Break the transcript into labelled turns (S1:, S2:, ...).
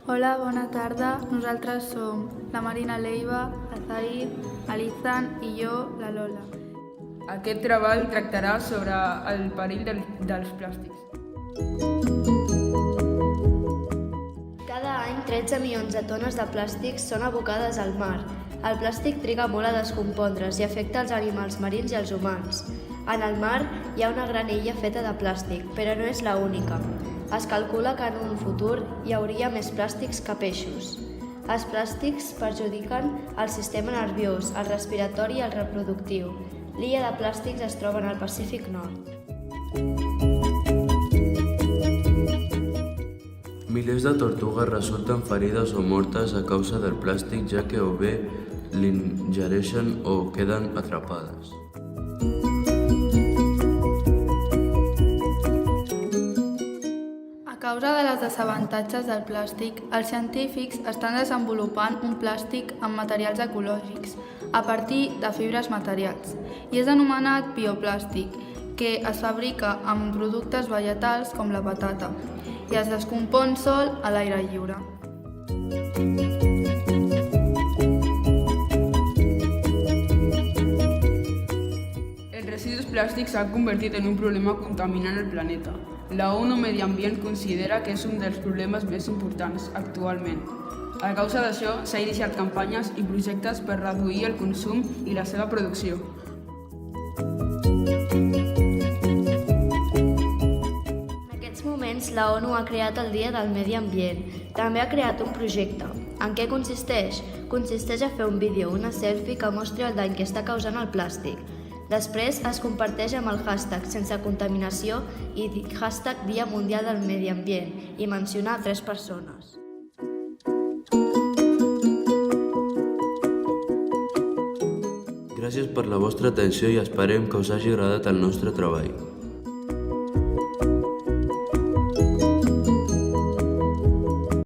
S1: Hola, bona tarda. Nosaltres som la Marina Leiva, el Zaid, l'Izan i jo, la Lola.
S2: Aquest treball tractarà sobre el perill dels plàstics.
S3: Cada any 13 milions de tones de plàstics són abocades al mar. El plàstic triga molt a descompondre's i afecta els animals marins i els humans. En el mar hi ha una gran illa feta de plàstic, però no és l'única. Es calcula que en un futur hi hauria més plàstics que peixos. Els plàstics perjudiquen el sistema nerviós, el respiratori i el reproductiu. L'illa de plàstics es troba en el Pacífic Nord.
S4: Milers de tortugues resulten ferides o mortes a causa del plàstic, ja que o bé l'ingereixen o queden atrapades.
S1: A causa de les desavantatges del plàstic, els científics estan desenvolupant un plàstic amb materials ecològics, a partir de fibres materials, i és anomenat bioplàstic, que es fabrica amb productes vegetals com la patata i es descompon sol a l'aire lliure.
S2: Els residus plàstics s'han convertit en un problema contaminant al planeta. La ONU Medi Ambient considera que és un dels problemes més importants actualment. A causa d'això, s'han iniciat campanyes i projectes per reduir el consum i la seva producció.
S3: En aquests moments, la ONU ha creat el Dia del Medi Ambient. També ha creat un projecte. En què consisteix? Consisteix a fer un vídeo, una selfie que mostri el dany que està causant el plàstic. Després es comparteix amb el hashtag sense contaminació i hashtag Dia Mundial del Medi Ambient i mencionar 3 persones.
S4: Gràcies per la vostra atenció i esperem que us hagi agradat el nostre treball.